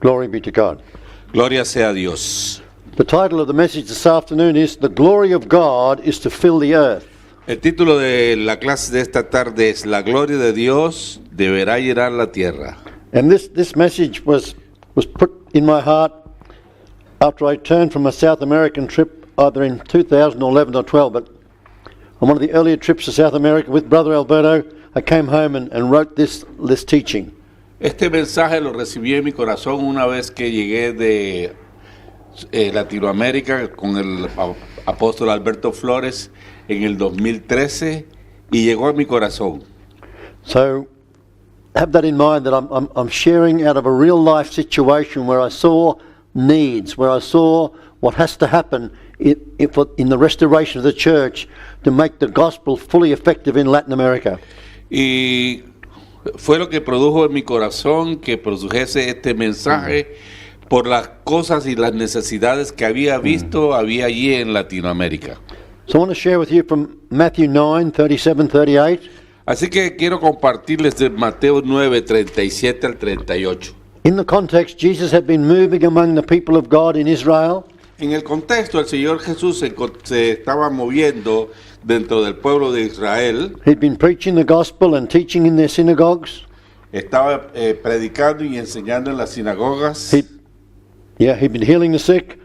Glory be to God. Gloria sea a Dios. The title of the message this afternoon is The Glory of God is to Fill the Earth. El título de la clase de esta tarde es La gloria de Dios deberá llenar la tierra. And this message was put in my heart after I returned from a South American trip, either in 2011 or 12, but on one of the earlier trips to South America with Brother Alberto, I came home and wrote this teaching. Este mensaje lo recibí en mi corazón una vez que llegué de Latinoamérica con el apóstol Alberto Flores en el 2013 y llegó a mi corazón. So have that in mind, that I'm sharing out of a real life situation where I saw needs, where I saw what has to happen in the restoration of the church to make the gospel fully effective in Latin America. Y fue lo que produjo en mi corazón que produjese este mensaje por las cosas y las necesidades que había visto había allí en Latinoamérica. So I want to share with you from Matthew 9, 37, 38. Así que quiero compartirles de Mateo 9, 37 al 38. In the context, Jesus had been moving among the people of God in Israel. En el contexto, el Señor Jesús se estaba moviendo dentro del pueblo de Israel. He'd been preaching the gospel and teaching in their synagogues. Estaba predicando y enseñando en las sinagogas, He'd been healing the sick,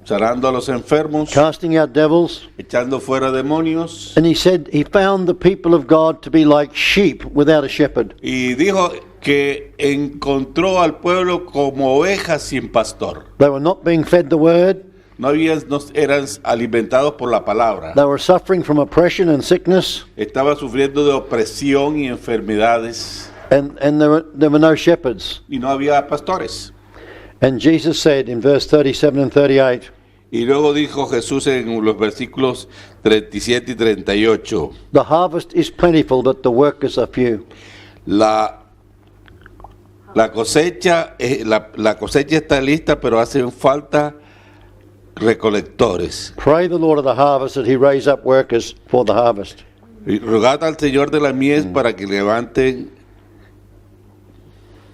sanando a los enfermos, casting out devils. echando fuera demonios. And he said he found the people of God to be like sheep without a shepherd. Y dijo que encontró al pueblo como ovejas sin pastor. They were not being fed the word. No eran alimentados por la palabra. They were suffering from oppression and sickness. Estaba sufriendo de opresión y enfermedades And there were no shepherds. y no había pastores. And Jesus said in verse 37 and 38, Y luego dijo Jesús en los versículos 37 y 38, the harvest is plentiful, but the workers are few. la cosecha está lista, pero hacen falta recolectores. Pray the Lord of the harvest that he raise up workers for the harvest. Y rogad al Señor de la mies para que levanten,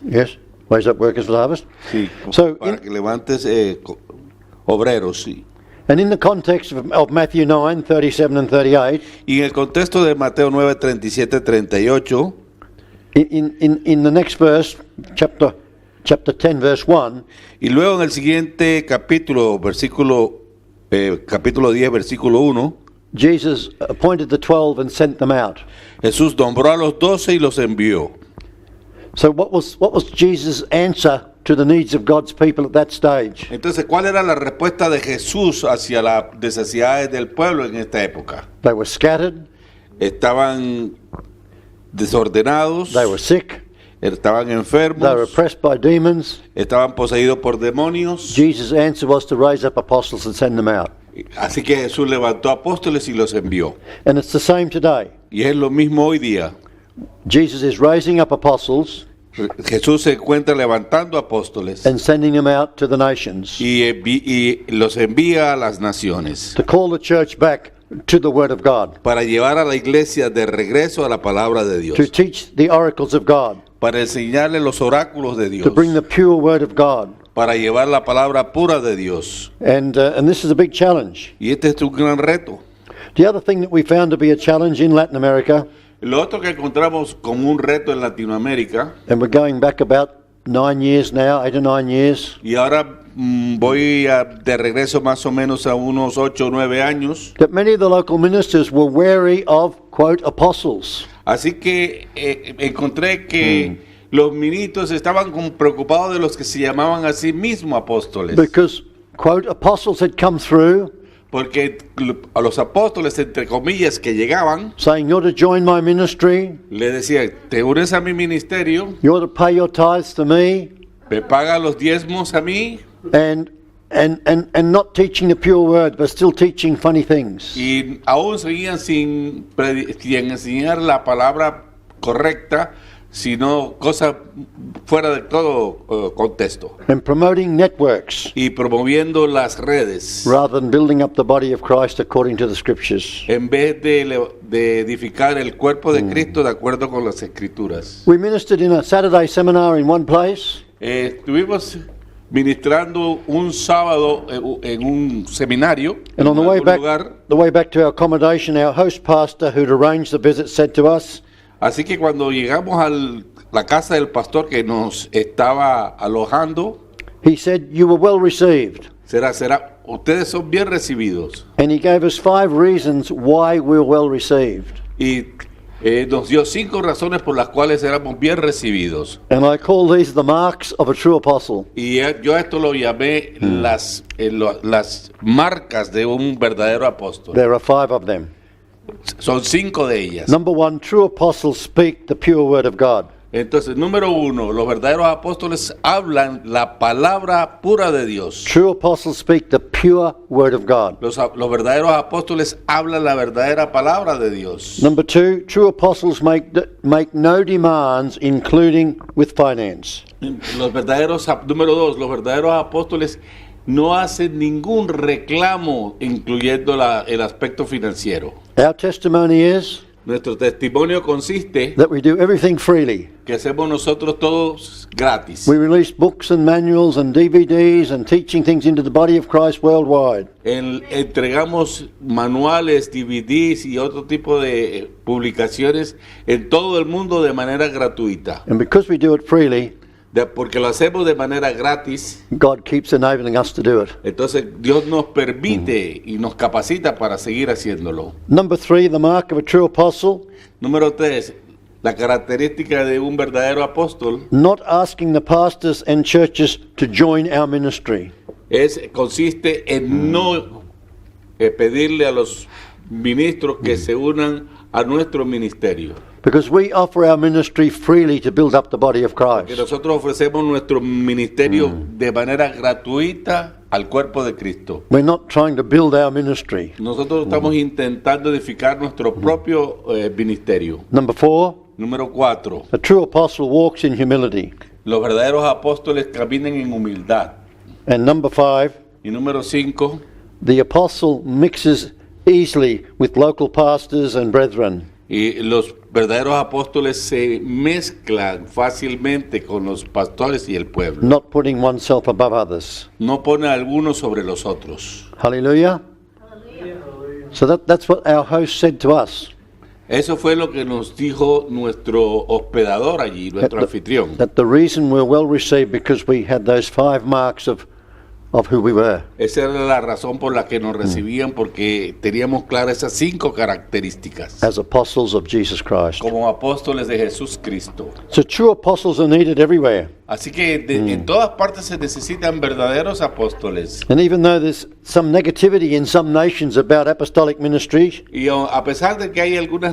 Yes, raise up workers for the harvest. sí, So, para que levantes obreros, sí. And in the context of Matthew 9, 37 and 38, Y en el contexto de Mateo 9, 37, 38, in the next verse, chapter 10, verse 1, y luego en el siguiente capítulo 10, versículo 1, Jesus appointed the 12 and sent them out. Jesús nombró a los 12 y los envió. So what was Jesus' answer to the needs of God's people at that stage? Entonces, ¿cuál era la respuesta de Jesús hacia las necesidades del pueblo en esta época? They were scattered, Estaban desordenados, they were sick, estaban they were enfermos, oppressed by demons. estaban poseídos por demonios. Jesus' answer was to raise up apostles and send them out. Así que Jesús levantó apóstoles y los envió. And it's the same today. Y es lo mismo hoy día. Jesus is raising up apostles Jesús se encuentra levantando apóstoles and sending them out to the nations y los envía a las naciones to call the church back to the Word of God, para llevar a la iglesia de regreso a la palabra de Dios, to teach the oracles of God, para enseñarle los oráculos de Dios, to bring the pure Word of God. para llevar la palabra pura de Dios. And this is a big challenge. Y este es un gran reto. The other thing that we found to be a challenge in Latin America, Lo otro que encontramos como un reto en Latinoamérica, and we're going back about 9 years now, 8 or 9 years, y ahora voy de regreso más o menos a unos 8 o 9 años, that many of the local ministers were wary of, quote, apostles. así que encontré que los ministros estaban como preocupados de los que se llamaban a sí mismos apóstoles, Because, quote, apostles had come through porque a los apóstoles, entre comillas, que llegaban, saying, you're to join my ministry, le decían, te unes a mi ministerio, you're to pay your tithes to me, me paga los diezmos a mí, and not teaching the pure word, but still teaching funny things. y aún seguían sin enseñar la palabra correcta, sino cosas fuera de todo contexto. And promoting networks Y promoviendo las redes, rather than building up the body of Christ according to the scriptures. en vez de edificar el cuerpo de Cristo de acuerdo con las Escrituras. We ministered in a Saturday seminar in one place, Estuvimos ministrando un sábado en un seminario And on en algún lugar. the way back to our accommodation, our host pastor who'd arranged the visit said to us, Así que cuando llegamos a la casa del pastor que nos estaba alojando, he said, "You were well received." ustedes son bien recibidos. And he gave us 5 reasons why we were well received. Y nos dio 5 razones por las cuales éramos bien recibidos. And I call these the marks of a true apostle. Y yo a esto lo llamé las marcas de un verdadero apóstol. There are 5 of them. Son 5 de ellas. Number 1, true apostles speak the pure word of God. Entonces, número 1, los verdaderos apóstoles hablan la palabra pura de Dios. True apostles speak the pure word of God. Los verdaderos apóstoles hablan la verdadera palabra de Dios. Number 2, true apostles make no demands, including with finance. Número 2, los verdaderos apóstoles no hacen ningún reclamo, incluyendo el aspecto financiero. Our testimony is Nuestro testimonio consiste that we do everything freely. que hacemos nosotros todos gratis. We release books and manuals and DVDs and teaching things into the body of Christ worldwide. Entregamos manuales, DVDs y otro tipo de publicaciones en todo el mundo de manera gratuita. And because we do it freely, Porque lo hacemos de manera gratis, God keeps enabling us to do it. entonces Dios nos permite y nos capacita para seguir haciéndolo. Number 3, the mark of a true apostle, Número 3, la característica de un verdadero apóstol not asking the pastors and churches to join our ministry. consiste en no pedirle a los ministros que se unan a nuestro ministerio. Because we offer our ministry freely to build up the body of Que Christ. nosotros ofrecemos nuestro ministerio de manera gratuita al cuerpo de Cristo. We're not trying to build our ministry. Nosotros estamos intentando edificar nuestro propio ministerio. Number 4, Número 4. a true apostle walks in humility. Los verdaderos apóstoles caminan en humildad. And number 5, Y número 5. the apostle mixes easily with local pastors and brethren. Y los verdaderos apóstoles se mezclan fácilmente con los pastores y el pueblo. Not putting oneself above others. No pone a algunos sobre los otros. Hallelujah. So that's what our host said to us. Eso fue lo que nos dijo nuestro hospedador allí, nuestro anfitrión. That the reason we're well received because we had those 5 marks of who we were. Esa era la razón por la que nos recibían, porque teníamos claras esas 5 características As apostles of Jesus Christ. como apóstoles de Jesús Cristo. So true apostles are needed everywhere. Así que en todas partes se necesitan verdaderos apóstoles. And even though there's some negativity in some nations about apostolic ministry, Y a pesar de que hay algunas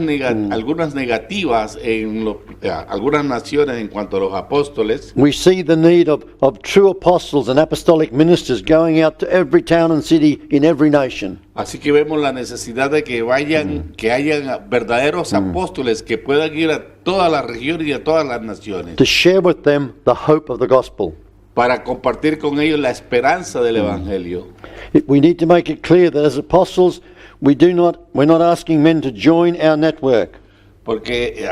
negativas en algunas naciones en cuanto a los apóstoles, we see the need of true apostles and apostolic ministers going out to every town and city in every nation. así que vemos la necesidad de que hayan verdaderos apóstoles que puedan ir a todas las regiones y a todas las naciones To share with them the hope of the gospel. para compartir con ellos la esperanza del evangelio. We need to make it clear that as apostles, we're not asking men to join our network. Porque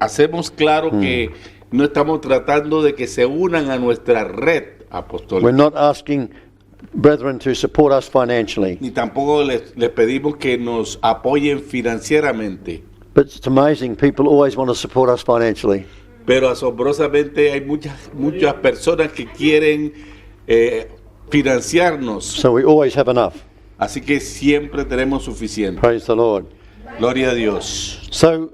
hacemos claro que no estamos tratando de que se unan a nuestra red We're apostólica. not asking brethren to support us financially. Ni tampoco les pedimos que nos apoyen financieramente. But it's amazing, people always want to support us financially. Pero asombrosamente hay muchas personas que quieren financiarnos. So we always have enough. Así que siempre tenemos suficiente. Praise the Lord. Gloria a Dios. So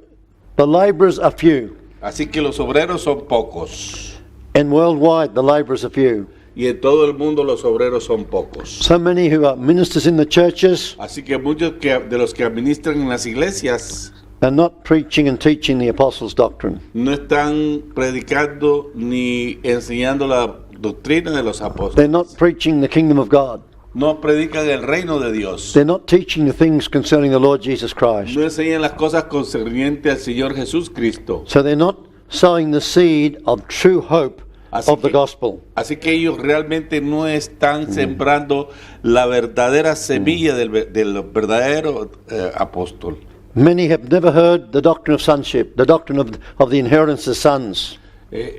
the laborers are few, Así que los obreros son pocos. and worldwide the laborers are few. Y en todo el mundo los obreros son pocos. So many who are ministers in the churches Así que muchos de los que administran en las iglesias are not preaching and teaching the apostles' doctrine. no están predicando ni enseñando la doctrina de los They're apóstoles. not preaching the kingdom of God. No predican el reino de Dios. They're not teaching the things concerning the Lord Jesus Christ. No enseñan las cosas concernientes al Señor Jesús Cristo. So they're not sowing the seed of true hope of the gospel. Así que ellos realmente no están sembrando la verdadera semilla del verdadero apóstol. Many have never heard the doctrine of sonship, the doctrine of the inheritance of sons.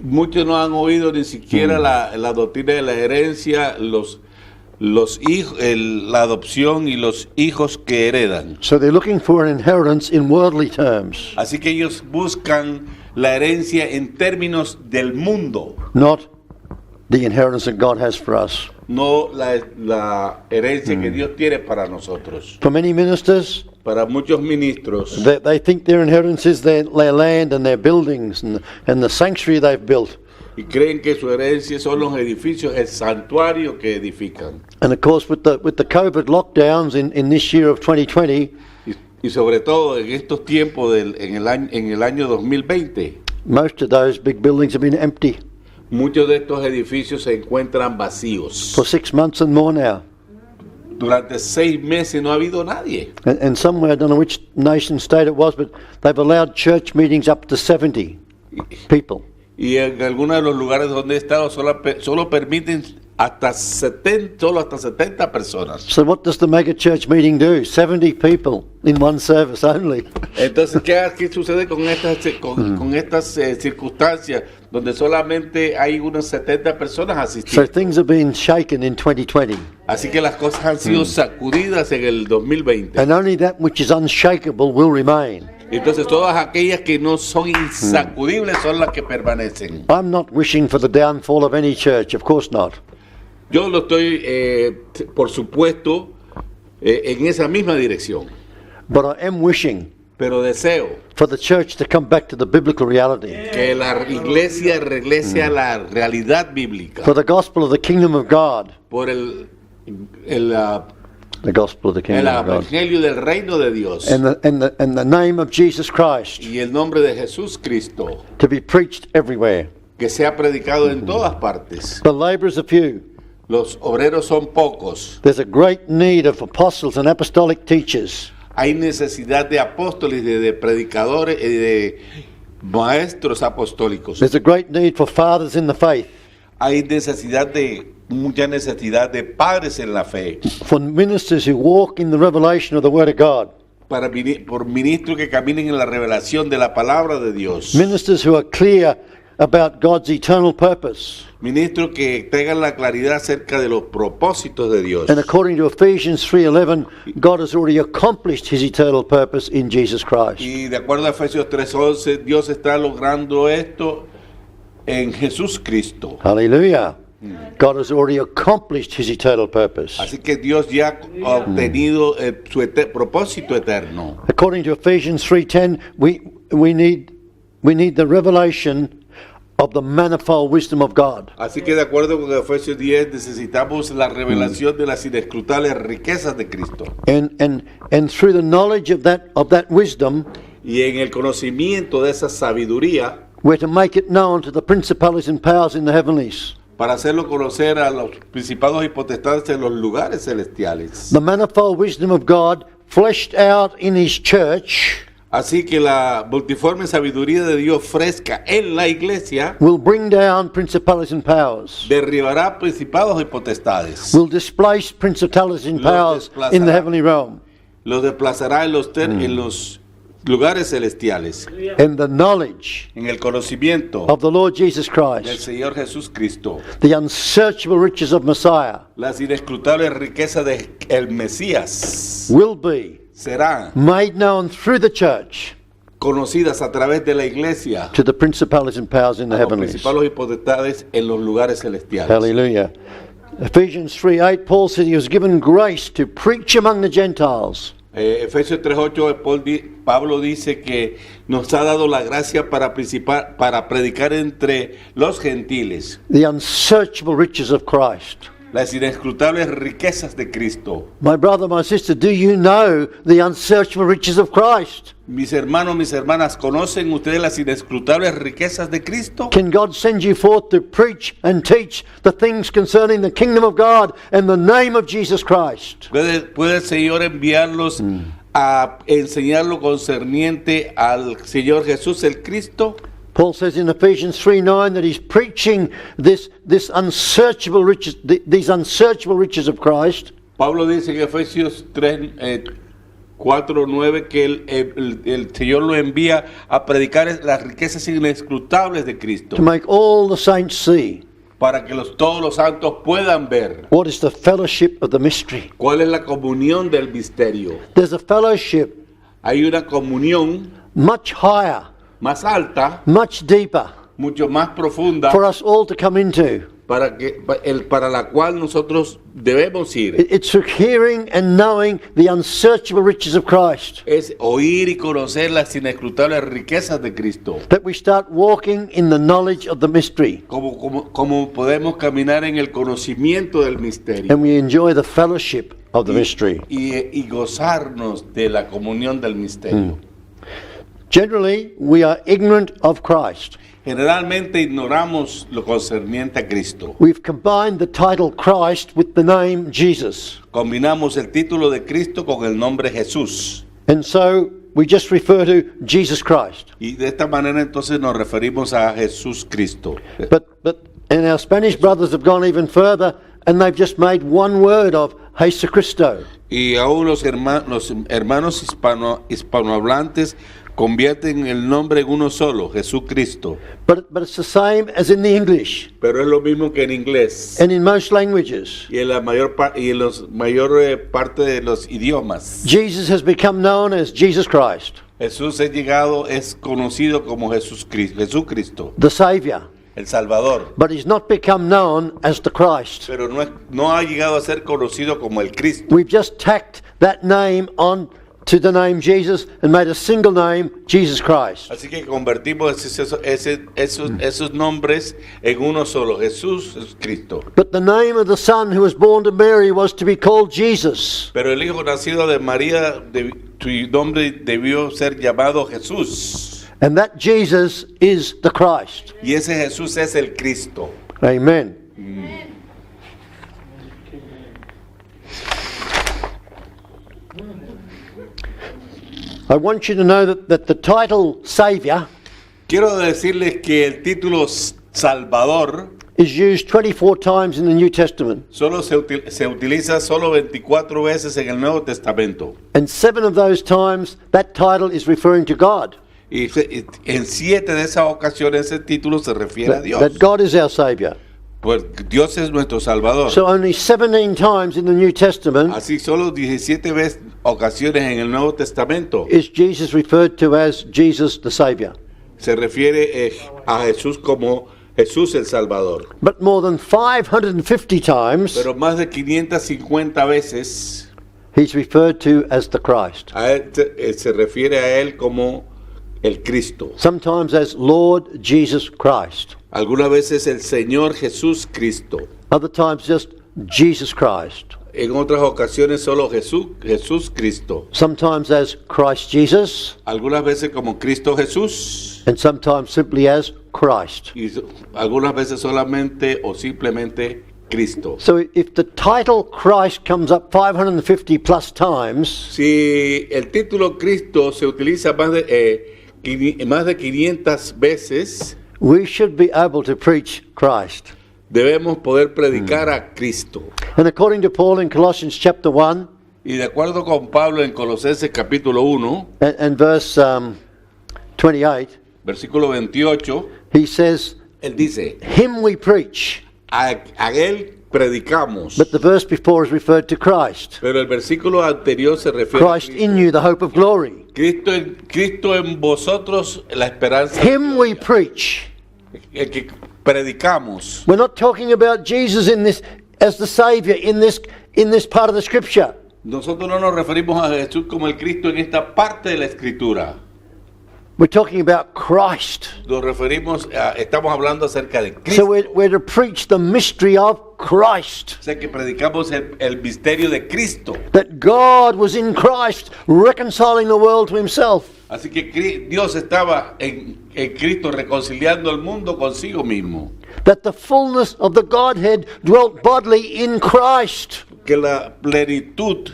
Muchos no han oído ni siquiera la doctrina de la herencia, los hijos, la adopción y los hijos que heredan. So they're looking for an inheritance in worldly terms, Así que ellos buscan la herencia en términos del mundo, not the inheritance that God has for us. no la herencia que Dios tiene para nosotros. For many ministers, Para muchos ministros, they think their inheritance is their land and their buildings and the sanctuary they've built. y creen que su herencia son los edificios, el santuario que edifican. And of course, with the COVID lockdowns in this year of 2020, Y sobre todo en estos tiempos en el año 2020, most of those big buildings have been empty muchos de estos edificios se encuentran vacíos. for 6 months and more now. Durante 6 meses no ha habido nadie. And somewhere, I don't know which nation state it was, but they've allowed church meetings up to 70 people. Y en algunos de los lugares donde he estado solo permiten solo hasta 70 personas. So what does the mega church meeting do? 70 people in one service only. Entonces, ¿qué sucede con estas circunstancias donde solamente hay unas 70 personas So asistiendo? things have been shaken in 2020. Así que las cosas han sido sacudidas en el 2020. And only that which is unshakable will remain. Entonces, todas aquellas que no son insacudibles son las que permanecen. I'm not wishing for the downfall of any church, of course not. Yo lo estoy, por supuesto, en esa misma dirección. But I am wishing Pero deseo for the church to come back to the biblical reality. que la iglesia regrese a la realidad bíblica For the gospel of the kingdom of God. por el The gospel of the kingdom of God. evangelio del reino de Dios And the name of Jesus Christ y el nombre de Jesús Cristo, to be preached everywhere. que sea predicado en todas partes. The labourers are few. Los obreros son pocos. There's a great need of apostles and apostolic teachers. Hay necesidad de apóstoles, de predicadores y de maestros apostólicos. There's a great need for fathers in the faith, Hay mucha necesidad de padres en la fe, for ministers who walk in the revelation of the Word of God, por ministros que caminen en la revelación de la palabra de Dios, ministers who are clear about God's eternal purpose. ministros que tengan la claridad acerca de los propósitos de Dios. And according to Ephesians 3:11, God has already accomplished his eternal purpose in Jesus Christ. Y de acuerdo a Efesios 3:11, Dios está logrando esto en Jesús Cristo. Hallelujah. God has already accomplished his eternal purpose. Así que Dios ya ha obtenido su propósito eterno. According to Ephesians 3:10, we need the revelation of the manifold wisdom of God. Así que de acuerdo con Efesios 10, necesitamos la revelación de las inescrutables riquezas de Cristo. And through the knowledge of that wisdom, Y en el conocimiento de esa sabiduría, we're to make it known to the principalities and powers in the heavenlies. para hacerlo conocer a los principados y potestades en los lugares celestiales. The manifold wisdom of God fleshed out in his church Así que la multiforme sabiduría de Dios fresca en la iglesia will bring down principalities and powers. derribará principados y potestades. Will displace principalities and Los powers desplazará. in the heavenly realm. Los desplazará en los lugares celestiales. And the knowledge En el conocimiento of the Lord Jesus del Christ, Señor Jesús Cristo. the unsearchable riches of Messiah, Las inescrutables riquezas de el Mesías will be serán made known through the church conocidas a través de la iglesia to the principalities and powers in the a los heavenlies. principados y potestades en los lugares celestiales. Hallelujah. Ephesians 3:8, Paul said he was given grace to preach among the Gentiles. Efesios 3:8, Pablo dice que nos ha dado la gracia para predicar entre los gentiles The unsearchable riches of Christ. las inescrutables riquezas de Cristo. My brother, my sister, do you know the unsearchable riches of Christ? Mis hermanos, mis hermanas, ¿conocen ustedes las inescrutables riquezas de Cristo? Can God send you forth to preach and teach the things concerning the kingdom of God and the name of Jesus Christ? ¿Puede el Señor enviarlos a enseñar lo concerniente al Señor Jesús el Cristo? Paul says in Ephesians 3:9 that he's preaching this unsearchable riches, these unsearchable riches of Christ, Pablo dice en Efesios 3, 4:9 que el Señor lo envía a predicar las riquezas inescrutables de Cristo, to make all the saints see para que todos los santos puedan ver what is the fellowship of the mystery. cuál es la comunión del misterio. There's a fellowship Hay una comunión much higher, más alta, much deeper mucho más profunda, for us all to come into. para la cual nosotros debemos ir. It's through hearing and knowing the unsearchable riches of Christ Es oír y conocer las inescrutables riquezas de Cristo. that we start walking in the knowledge of the mystery Como podemos caminar en el conocimiento del misterio and we enjoy the fellowship of the mystery. y gozarnos de la comunión del misterio. Generally, we are ignorant of Christ. Generalmente ignoramos lo concerniente a Cristo. We've combined the title Christ with the name Jesus. Combinamos el título de Cristo con el nombre Jesús. And so we just refer to Jesus Christ. Y de esta manera entonces nos referimos a Jesús Cristo. And our Spanish brothers have gone even further and they've just made one word of Jesucristo. Y aún los hermanos hispanohablantes convierten el nombre en uno solo, Jesucristo. But it's the same as in the English Pero es lo mismo que en inglés and in most languages. y en la mayor parte de los idiomas. Jesus has become known as Jesus Christ, Jesús es conocido como Jesucristo, the Savior. el Salvador. But he's not become known as the Christ. Pero no ha llegado a ser conocido como el Cristo. We've just tacked that name on to the name Jesus and made a single name, Jesus Christ. Así que convertimos esos nombres en uno solo, Jesús Cristo. But the name of the Son who was born to Mary was to be called Jesus. Pero el hijo nacido de María, su nombre debió ser llamado Jesús. And that Jesus is the Christ. Y ese Jesús es el Cristo. Amen. I want you to know that the title Savior Quiero decirles que el título Salvador is used 24 times in the New Testament. solo se utiliza solo 24 veces en el Nuevo Testamento. And 7 of those times, that title is referring to God. Y en 7 de esas ocasiones ese título se refiere a Dios. That God is our Savior. Pues Dios es nuestro Salvador. So only 17 times in the New Testament Así solo 17 ocasiones en el Nuevo Testamento is Jesus referred to as Jesus the Savior. se refiere a Jesús como Jesús el Salvador. But more than 550 times, Pero más de 550 veces he's referred to as the Christ. a él se refiere a él como el Cristo. Sometimes as Lord Jesus Christ. Algunas veces el Señor Jesús Cristo. Other times just Jesus Christ. En otras ocasiones solo Jesús Cristo. Sometimes as Christ Jesus, Algunas veces como Cristo Jesús. and sometimes simply as Christ. Y algunas veces solamente o simplemente Cristo. So if the title Christ comes up 550 plus times, Si el título Cristo se utiliza más de 500 veces, we should be able to preach Christ. debemos poder predicar a Cristo. And according to Paul in Colossians chapter 1 Y de acuerdo con Pablo en Colosenses capítulo 1, and verse 28, versículo 28, he says, él dice, him we preach. a él predicamos. But the verse before is referred to Christ. Pero el versículo anterior se refiere a Christ in you, the hope of glory. Cristo en vosotros, la esperanza. Him we preach. El que predicamos. We're not talking about Jesus in this as the Savior in this part of the Scripture. Nosotros no nos referimos a Jesús como el Cristo en esta parte de la Escritura. We're talking about Christ. Estamos hablando acerca de So Cristo. we're to preach the mystery of Christ. O sea que predicamos el misterio de Cristo. That God was in Christ reconciling the world to himself. Así que Dios estaba en Cristo reconciliando el mundo consigo mismo. That the fullness of the Godhead dwelt bodily in Christ. Que la plenitud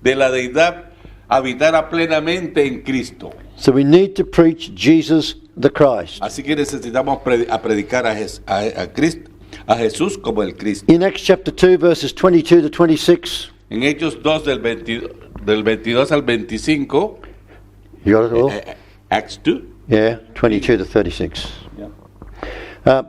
de la deidad habitara plenamente en Cristo. So we need to preach Jesus the Christ. Así que necesitamos predicar a Cristo, a Jesús como el Cristo. In Acts chapter 2 verses 22 to 26, En Hechos 2 del 22 al 25, You got it all? Acts 2. Yeah, 22 to 36. Yeah.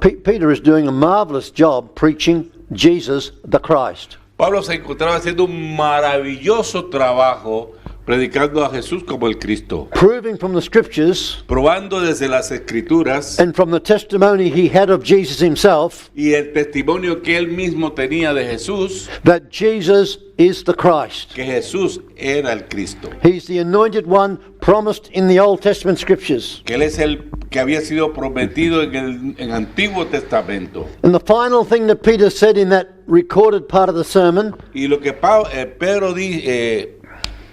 Peter is doing a marvelous job preaching Jesus the Christ. Pablo se encontraba haciendo un maravilloso trabajo predicando a Jesús como el Cristo, Proving from the scriptures probando desde las escrituras and from the testimony he had of Jesus himself y el testimonio que él mismo tenía de Jesús, that Jesus is the Christ. que Jesús era el Cristo, He's the anointed one promised in the Old Testament scriptures. que él es el que había sido prometido en el Antiguo Testamento. And the final thing that Peter said in that recorded part of the sermon Y lo que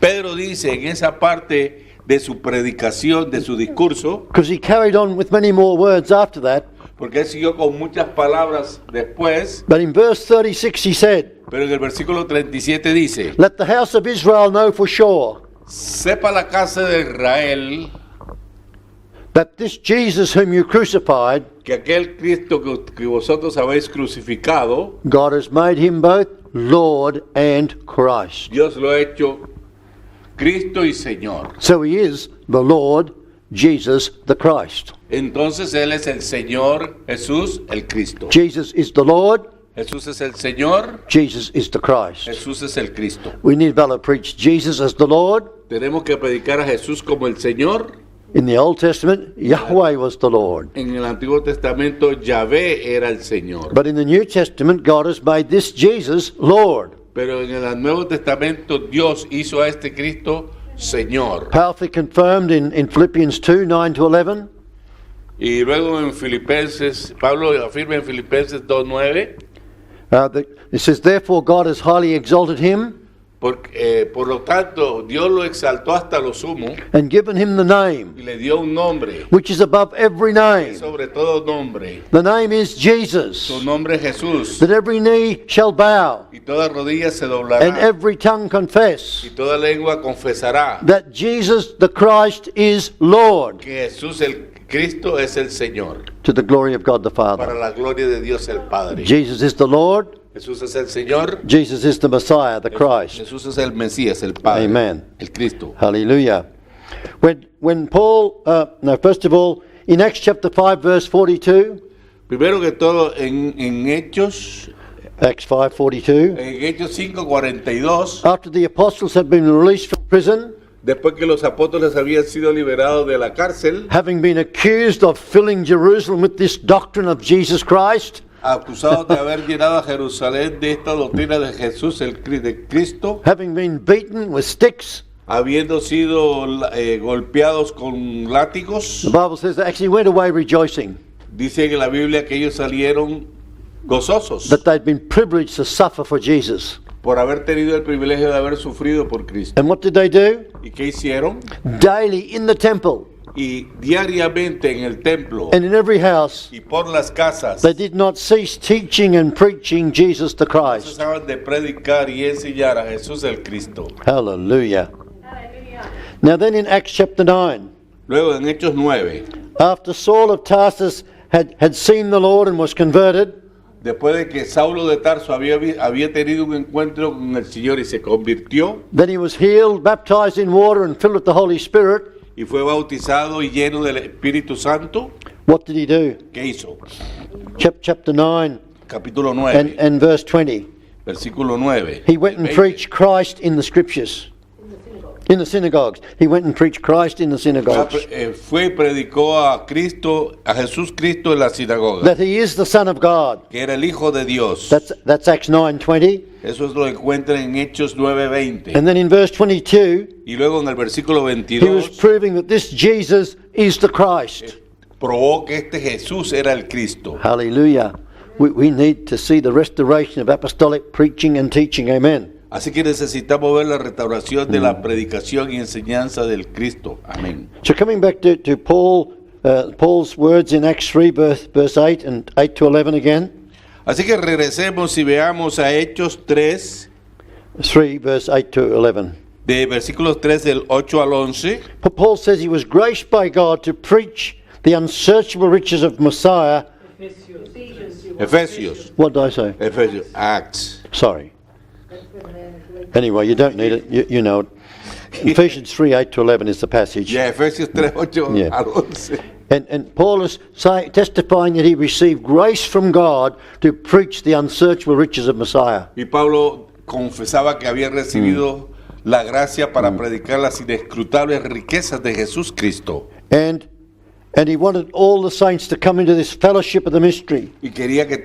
Pedro dice en esa parte de su predicación, de su discurso, because he carried on with many more words after that. porque él siguió con muchas palabras después, But in verse 36 he said, pero en el versículo 37 dice: "Let the house of Israel know for sure sepa la casa de Israel that this Jesus whom you crucified, que aquel Cristo que vosotros habéis crucificado, God has made him both Lord and Christ." Dios lo ha hecho Cristo y Señor. So he is the Lord Jesus the Christ. Entonces Él es el Señor Jesús, el Cristo. Jesus is the Lord, Jesús es el Señor, Jesus is the Christ. Jesús es el Cristo. We need to be able to preach Jesus as the Lord. Tenemos que predicar a Jesús como el Señor. In the Old Testament, Yahweh was the Lord. En el Antiguo Testamento, Yahvé era el Señor. But in the New Testament, God has made this Jesus Lord. Pero en el Nuevo Testamento, Dios hizo a este Cristo Señor. Powerfully confirmed in Philippians 2, 9 to 11. Y luego en Filipenses, Pablo afirma en Filipenses 2:9, It says, "Therefore God has highly exalted him por lo tanto, Dios lo exaltó hasta lo sumo and given him the name, y le dio un nombre, which is above every name. sobre todo nombre. The name is Jesus, Su nombre es Jesús. that every knee shall bow Y toda rodilla se and doblará every tongue confess y toda lengua confesará that Jesus the Christ is Lord, que Jesús el Cristo es el Señor, to the glory of God the para Father." la gloria de Dios el Padre. Jesus is the Lord, Jesús es el Señor, Jesus is the Messiah, the Christ. Jesús es el Mesías, el Padre, Amen. el Cristo. Hallelujah. When Paul, first of all, in Acts chapter 5, verse 42, Primero que todo, en Hechos, Acts 5:42, en Hechos 5:42, after the apostles had been released from prison, después que los apóstoles habían sido liberados de la cárcel, having been accused of filling Jerusalem with this doctrine of Jesus Christ, acusados de haber llenado a Jerusalén de esta doctrina de Jesús, de Cristo, having been beaten with sticks, habiendo sido golpeados con látigos, the Bible says they actually went away rejoicing dice en la Biblia que ellos salieron gozosos that they'd been privileged to suffer for Jesus. por haber tenido el privilegio de haber sufrido por Cristo. And what did they do? ¿Y qué hicieron? Daily in the temple Y diariamente en el templo and in every house, y por las casas they did not cease teaching and preaching Jesus the Christ. cesaban de predicar y enseñar a Jesús el Cristo. Hallelujah. Now then in Acts chapter 9, Luego en Hechos 9, after Saul of Tarsus had seen the Lord and was converted, después de que Saulo de Tarso había tenido un encuentro con el Señor y se convirtió then he was healed, baptized in water and filled with the Holy Spirit. y fue bautizado y lleno del Espíritu Santo, What did he do? ¿qué hizo? Chapter 9 Capítulo 9, and verse 20. versículo 9. He went and 20. preached Christ in the scriptures. In the synagogues. He went and preached Christ in the synagogues. Fue y predicó a Cristo, a Jesús Cristo en la sinagoga, That he is the Son of God. que era el Hijo de Dios. That's Acts 9:20. Eso es lo encuentra en Hechos 9:20. And then in verse 22, Y luego en el versículo he was 22 proving that this Jesus is the Christ. probó que este Jesús era el Cristo. Hallelujah. We need to see the restoration of apostolic preaching and teaching. Amen. Así que necesitamos ver la restauración de la predicación y enseñanza del Cristo. Amén. So coming back to Paul's words in Acts 3, verse 8 and 8 to 11 again. Así que regresemos y veamos a Hechos 3, 3, verse 8 to 11. de versículos 3 del 8 al 11. Paul says he was graced by God to preach the unsearchable riches of Messiah. Efesios. What did I say? Efesios. Acts. Sorry. Anyway, you don't need it. You know it. Ephesians 3:8-11 is the passage. Y a Efesios 3:8 Yeah. al 11. And Paul is testifying that he received grace from God to preach the unsearchable riches of Messiah. Y Pablo confesaba que había recibido la gracia para predicar las inescrutables riquezas de Jesús Cristo. And he wanted all the saints to come into this fellowship of the mystery. Y quería que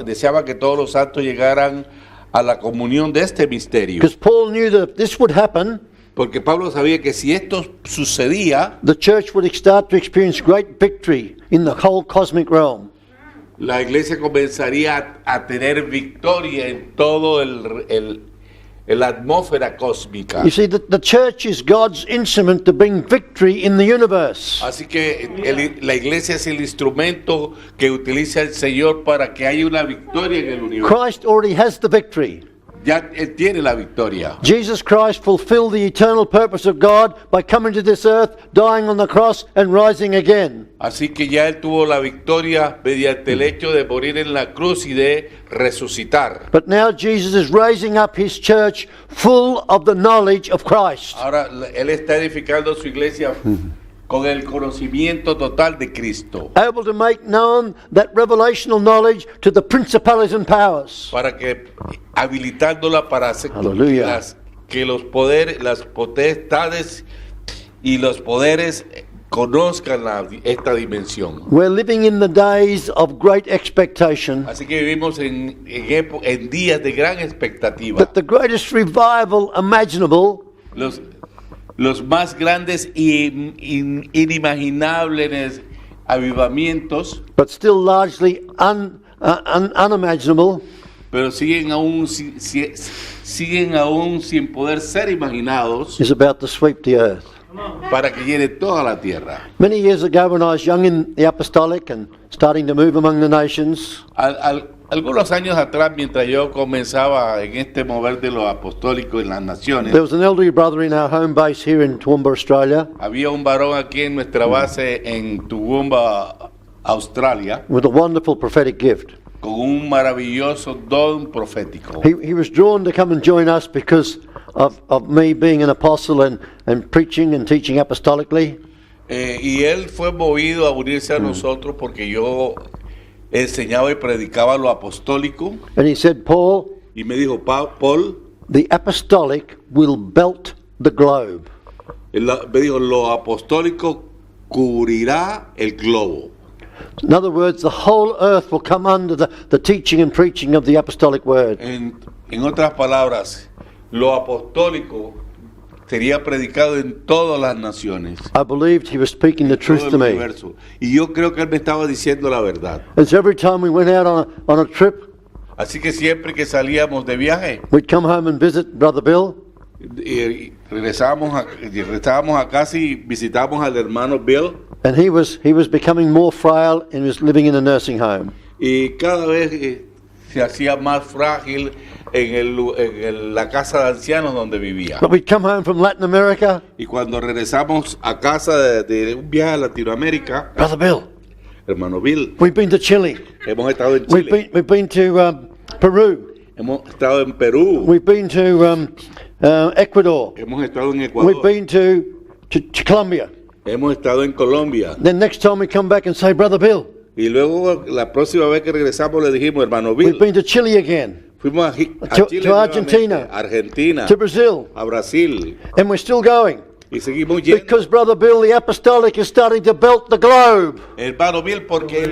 deseaba que todos los santos llegaran a la comunión de este misterio. Because Paul knew that if this would happen, Porque Pablo sabía que si esto sucedía, the church would start to experience great victory in the whole cosmic realm. la iglesia comenzaría a tener victoria en todo la atmósfera cósmica. You see, the church is God's instrument to bring victory in the universe. Así que la iglesia es el instrumento que utiliza el Señor para que haya una victoria en el universo. Christ already has the victory. Ya Él tiene la victoria. Jesus Christ fulfilled the eternal purpose of God by coming to this earth, dying on the cross, and rising again. Así que ya Él tuvo la victoria mediante el hecho de morir en la cruz y de resucitar. But now Jesus is raising up his church full of the knowledge of Christ. Ahora Él está edificando su iglesia con el conocimiento total de Cristo, Able to make known that revelational knowledge to the principalities and powers. para que habilitándola para hacer Aleluya. que los poderes, las potestades y los poderes conozcan esta dimensión. We're living in the days of great expectation Así que vivimos en días de gran expectativa. that the greatest revival imaginable Los más grandes y inimaginables avivamientos, but still largely unimaginable, pero siguen aún sin poder ser imaginados, is about to sweep the earth. para que llene toda la tierra. Many years ago, when I was young in the apostolic and starting to move among the nations, Algunos años atrás, mientras yo comenzaba en este mover de lo apostólico en las naciones, there was an elderly brother in our home base here in Toowoomba, Australia, había un varón aquí en nuestra base en Toowoomba, Australia, with a wonderful prophetic gift. con un maravilloso don profético. He was drawn to come and join us because of me being an apostle and preaching and teaching apostolically. Y él fue movido a unirse a nosotros porque yo enseñaba y predicaba lo apostólico. And he said, Paul, Y me dijo, Paul, the apostolic will belt the globe. me dijo, lo apostólico cubrirá el globo. In other words, the whole earth will come under the teaching and preaching of the apostolic word. En otras palabras, lo apostólico sería predicado en todas las naciones, I believed he was speaking the truth todo to el me. universo. Y yo creo que él me estaba diciendo la verdad. And so every time we went out on a trip, Así que siempre que salíamos de viaje we'd come home and visit Brother Bill. y regresábamos a casa y visitábamos al hermano Bill, And he was becoming more frail and was living in a nursing home. y cada vez se hacía más frágil en la casa de ancianos donde vivía. But we'd come home from Latin America, Y cuando regresamos a casa de un viaje a Latinoamérica, Brother Bill, hermano Bill, we've been to Chile, hemos estado en we've Chile, been to Peru, hemos estado en Perú, we've been to Ecuador, hemos estado en we've Ecuador, been to Colombia. hemos estado en Colombia. Then next time we come back and say, Brother Bill, Y luego la próxima vez que regresamos le dijimos, hermano we've Bill, been to Chile again, fuimos a to Chile, to Argentina, nuevamente, a Argentina, to Brazil, a Brasil, and we're still going. y seguimos yendo. Because, Brother Bill, the apostolic is starting to belt the globe. Hermano Bill, porque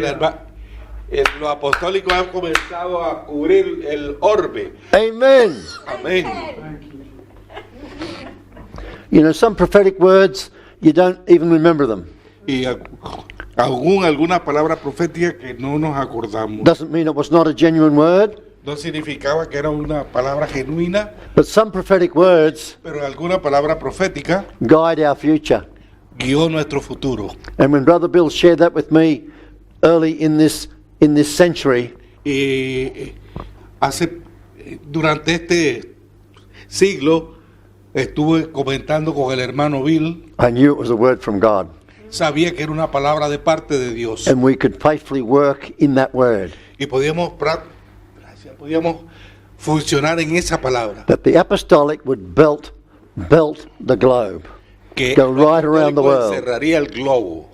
lo apostólico ha comenzado a cubrir el orbe. Amen. Amén. You know, some prophetic words, you don't even remember them. Y alguna palabra profética que no nos acordamos. Doesn't mean it was not a genuine word, No significaba que era una palabra genuina, but some prophetic words pero alguna palabra profética guide our future. guió nuestro futuro. And when Brother Bill shared that with me early in this century, Y durante este siglo estuve comentando con el hermano Bill, I knew it was a word from God. sabía que era una palabra de parte de Dios And we could faithfully work in that word. y podíamos funcionar en esa palabra. that the apostolic would belt the globe, Que Go right around the apostólico world. encerraría el globo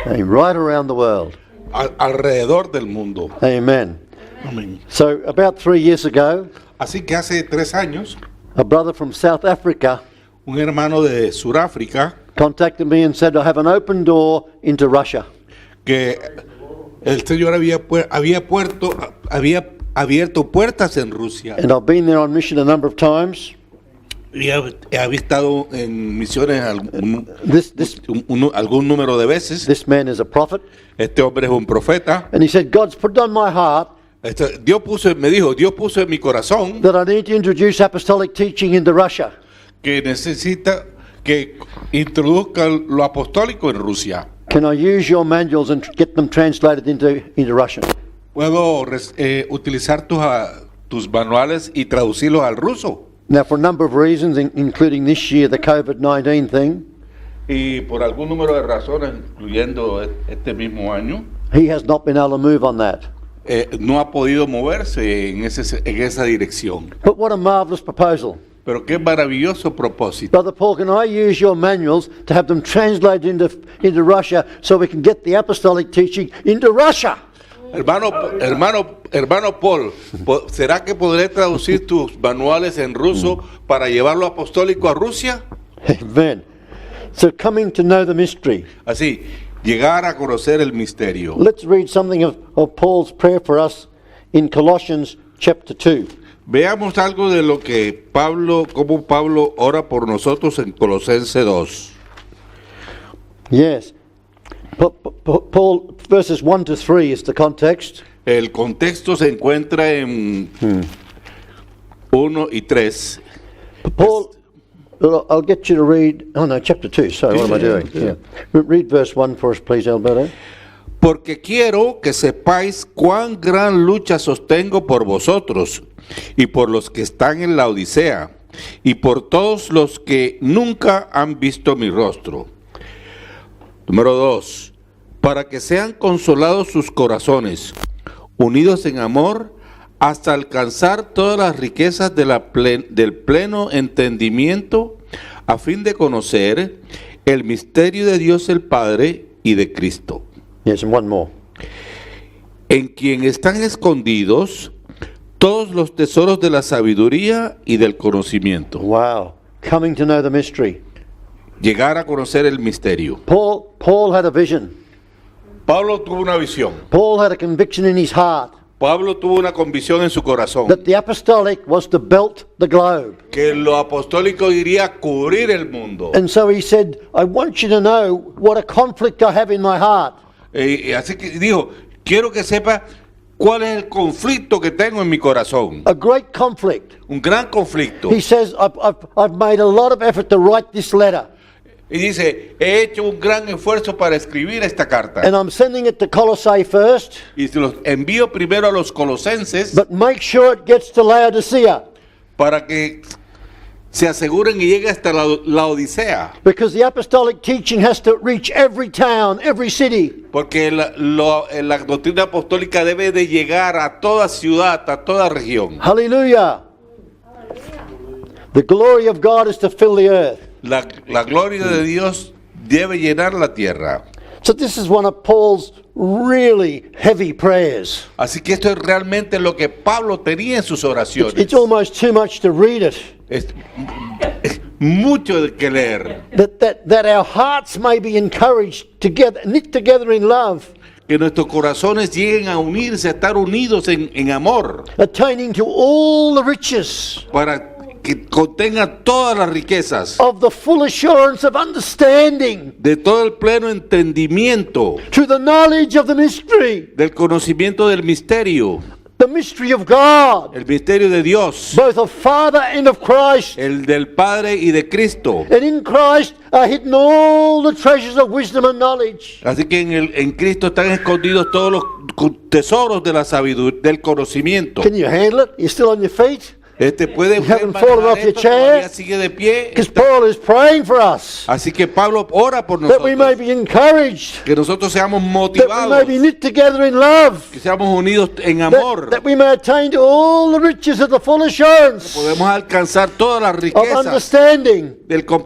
right around the world. alrededor del mundo. Amen. Amén. So about 3 years ago, Así que hace 3 años, a brother from South Africa un hermano de Sudáfrica, contacted me and said, I have an open door into Russia. que el Señor había abierto puertas en Rusia. And I've been there on mission a number of times. Y había estado en misiones algún número de veces. This man is a prophet. Este hombre es un profeta. And he said, God's put on my heart Dios puso en mi corazón that I need to introduce apostolic teaching into Russia. que necesita que introduzca lo apostólico en Rusia. Can I use your manuals and get them translated into Russian? Puedo utilizar tus manuales y traducirlos al ruso. Now, for a number of reasons, including this year, the COVID-19 thing, Y por algún número de razones, incluyendo este mismo año, he has not been able to move on that. no ha podido moverse en esa dirección. But what a marvelous proposal. Pero qué maravilloso propósito. Brother Paul, can I use your manuals to have them translated into Russia so we can get the apostolic teaching into Russia? Hermano Paul, ¿será que podré traducir tus manuales en ruso para llevarlo apostólico a Rusia? Amen. So coming to know the mystery. Así, llegar a conocer el misterio. Let's read something of Paul's prayer for us in Colossians chapter 2. Veamos algo de lo que cómo Pablo ora por nosotros en Colosenses 2. Yes. Paul, verses 1 to 3 is the context. El contexto se encuentra en 1 y 3. Paul, I'll get you to read, chapter 2, sorry, what am I doing? Yeah. Read verse 1 for us, please, Alberto. Porque quiero que sepáis cuán gran lucha sostengo por vosotros y por los que están en la Odisea y por todos los que nunca han visto mi rostro. Número 2. Para que sean consolados sus corazones, unidos en amor, hasta alcanzar todas las riquezas del pleno entendimiento, a fin de conocer el misterio de Dios el Padre y de Cristo, Yes, and one more. en quien están escondidos todos los tesoros de la sabiduría y del conocimiento. Wow. Coming to know the mystery. Llegar a conocer el misterio. Paul had a vision. Pablo tuvo una visión. Paul had a conviction in his heart Pablo tuvo una convicción en su corazón. that the apostolic was to belt the globe. Que lo apostólico iría a cubrir el mundo. And so he said, I want you to know what a conflict I have in my heart. Así que dijo, quiero que sepa cuál es el conflicto que tengo en mi corazón. A great conflict. Un gran conflicto. He says, I've made a lot of effort to write this letter. Y dice, he hecho un gran esfuerzo para escribir esta carta. And I'm sending it to Colossae first, Y se los envío primero a los colosenses but make sure it gets to Laodicea. para que se aseguren y llegue hasta la Odisea. Because the apostolic teaching has to reach every town, every city. Porque la doctrina apostólica debe de llegar a toda ciudad, a toda región. Hallelujah. The glory of God is to fill the earth. La gloria de Dios debe llenar la tierra. So this is one of Paul's really heavy prayers. Así que esto es realmente lo que Pablo tenía en sus oraciones. It's almost too much to read it. Es mucho de que leer. That our hearts may be encouraged together, knit together in love, Que nuestros corazones lleguen a unirse, a estar unidos en amor, attaining to all the riches para que contenga todas las riquezas, of the full assurance of understanding, de todo el pleno entendimiento, to the knowledge of the mystery, del conocimiento del misterio, the mystery of God, el misterio de Dios, both of Father and of Christ. el del Padre y de Cristo. And in Christ are hidden all the treasures of wisdom and knowledge. Así que en Cristo están escondidos todos los tesoros de la sabiduría, del conocimiento. Can you handle it? You're still on your feet? Puede You haven't manejar fallen off your esto, chair? todavía sigue de pie. Because Paul is praying for us Así que Pablo ora por that we may nosotros, be encouraged, que nosotros seamos that we may motivados, be knit together in love, que seamos unidos en amor, that we may attain to all the riches of the full assurance podemos alcanzar todas las of riquezas understanding de la to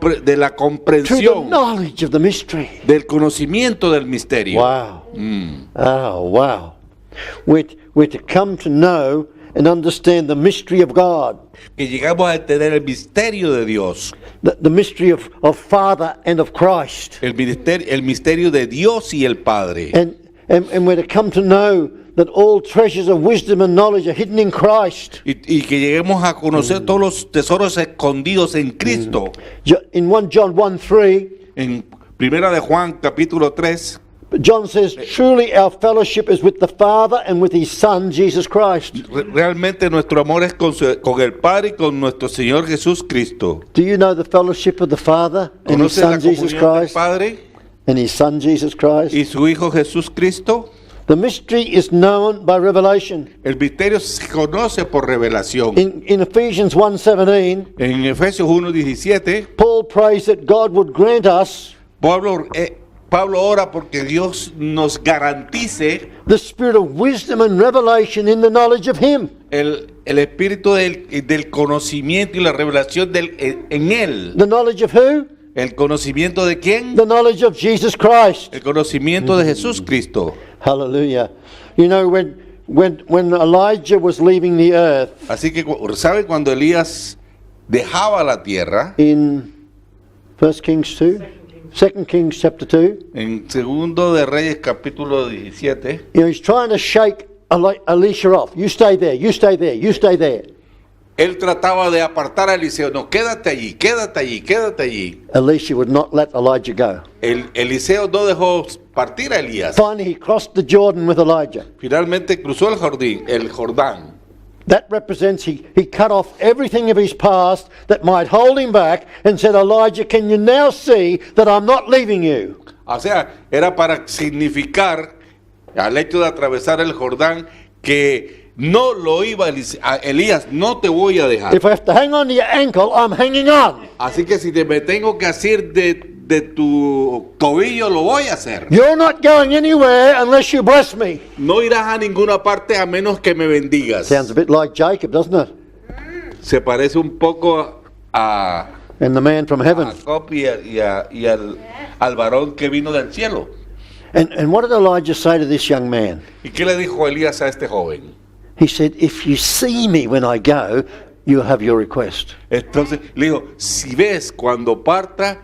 the comprensión, knowledge of the mystery. del conocimiento del misterio. Wow. Oh, wow. We're to come to know and understand the mystery of God, Que llegamos a entender el misterio de Dios, the mystery of Father and of Christ. el misterio de Dios y el Padre. And we're to come to know that all treasures of wisdom and knowledge are hidden in Christ. Y que lleguemos a conocer todos los tesoros escondidos en Cristo. In 1 John 1:3, En Primera de Juan, capítulo 3, John says, truly our fellowship is with the Father and with his Son, Jesus Christ. realmente nuestro amor es con el Padre y con nuestro Señor Jesús Cristo. Do you know the fellowship of the Father and his ¿Conoces la Son, Jesus comunión del Christ? Padre And his Son, Jesus Christ? y su Hijo Jesús Cristo? The mystery is known by revelation. El misterio se conoce por revelación. In Ephesians 1:17, En Efesios 1:17, Paul prays that God would grant us Pablo ora porque Dios nos garantice the spirit of wisdom and revelation in the knowledge of him. el espíritu del conocimiento y la revelación en Él. The knowledge of who? ¿El conocimiento de quién? The knowledge of Jesus Christ. El conocimiento de Jesús Cristo. Hallelujah. You know, when Elijah was leaving the earth Así que, ¿sabe cuando Elías dejaba la tierra? in 1 Kings 2? 2 Kings chapter 2. En Segundo de Reyes, capítulo 17. You know, he's trying to shake Elisha off. You stay there, you stay there, you stay there. Él trataba de apartar a Eliseo. No, quédate allí, quédate allí, quédate allí. Elisha would not let Elijah go. Eliseo no dejó partir a Elías. Finally, he crossed the Jordan with Elijah. Finalmente cruzó el Jordán. That represents he cut off everything of his past that might hold him back and said, Elijah, can you now see that I'm not leaving you? O sea, era para significar al hecho de atravesar el Jordán que no lo iba a Elías, no te voy a dejar. If I have to hang on to your ankle, I'm hanging on. Así que si me tengo que hacer de tu tobillo, lo voy a hacer. You're not going anywhere unless you bless me. No irás a ninguna parte a menos que me bendigas. Sounds a bit like Jacob, doesn't it? Se parece un poco a And the man from heaven. Jacob y al varón que vino del cielo. And what did Elijah say to this young man? ¿Y qué le dijo Elías a este joven? He said, if you see me when I go, you'll have your request. Entonces le dijo, si ves cuando parta,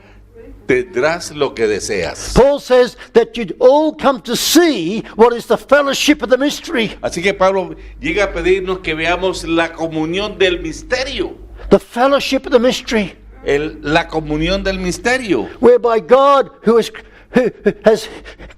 tendrás lo que deseas. Paul says that you'd all come to see what is the fellowship of the mystery. Así que Pablo llega a pedirnos que veamos la comunión del misterio. The fellowship of the mystery. La comunión del misterio. Whereby God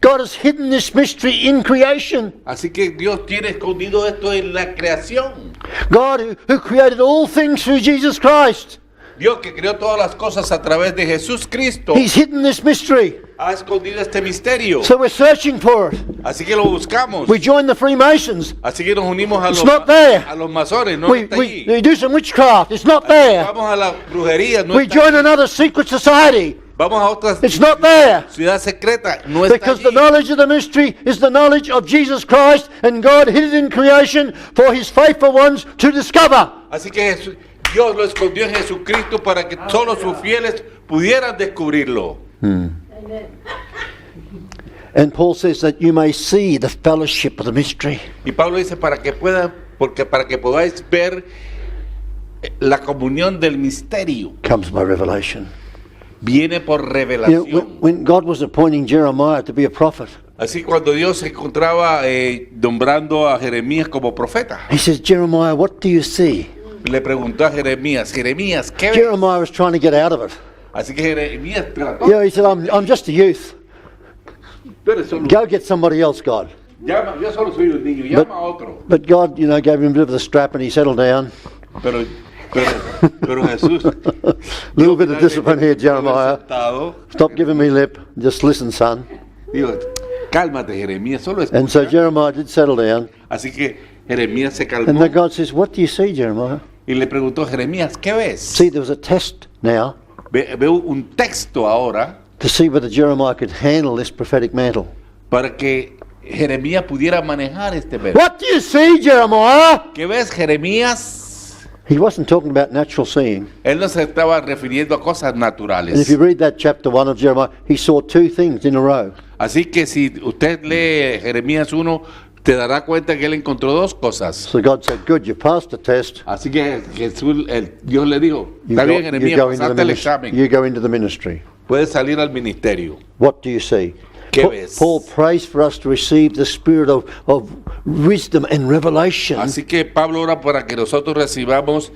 God has hidden this mystery in creation. Así que Dios tiene escondido esto en la creación. God who created all things through Jesus Christ. Dios que creó todas las cosas a través de Jesús Cristo He's hidden this mystery. ha escondido este misterio. So we're searching for it. Así que lo buscamos. We join the Freemasons. Así que nos unimos It's not there. a los masones. No We, está we, allí. we do some witchcraft. It's not there. Vamos a la brujería. No We está join allí. another secret society. Vamos a otra It's not there. ciudad secreta. No está Because the allí. knowledge of the mystery is the knowledge of Jesus Christ, and God hid it in creation for his faithful ones to discover. Así que Dios lo escondió en Jesucristo para que solo sus fieles pudieran descubrirlo. And Paul says that you may see the fellowship of the mystery. Y Pablo dice para que podáis ver la comunión del misterio. Comes by revelation. Viene por You know, revelación. when God was appointing Jeremiah to be a prophet, Así cuando Dios se encontraba nombrando a Jeremías como profeta, he says, Jeremiah, what do you see? le preguntó a Jeremías, ¿qué ves? Jeremiah was trying to get out of it. Así que Jeremías trató. Yeah, he said, I'm just a youth. Tú eres solo- Go get somebody else, God. llama, yo solo soy un niño, llama a otro. But God, you know, gave him a bit of the strap and he settled down. Pero Jesús. A little bit of discipline here, Jeremiah. Sentado, Stop giving me lip. Just listen, son. digo, cálmate, Jeremías, solo And so escucha. Jeremiah did settle down. Así que Jeremías se And calmó. then God says, what do you see, Jeremiah? y le preguntó, Jeremías, ¿qué ves? See, there was a test now Veo un texto ahora to see whether Jeremiah could handle this prophetic mantle. para que Jeremías pudiera manejar este verbo. What do you see, Jeremiah? ¿Qué ves, Jeremías? He wasn't talking about natural seeing. Él no se estaba refiriendo a cosas And if naturales. you read that chapter 1 of Jeremiah, he saw two things in a row. Así que si usted lee Jeremías 1, te dará cuenta que él encontró dos cosas. So God said, good, you passed the test. Así que Dios le dijo, You está go, bien, you Jeremías, go into the pasaste el ministry. examen. You go into the ministry. Puedes salir al ministerio. What do you see? ¿Qué ves? Paul prays for us to receive the spirit of wisdom and revelation Así que Pablo ora para que nosotros recibamos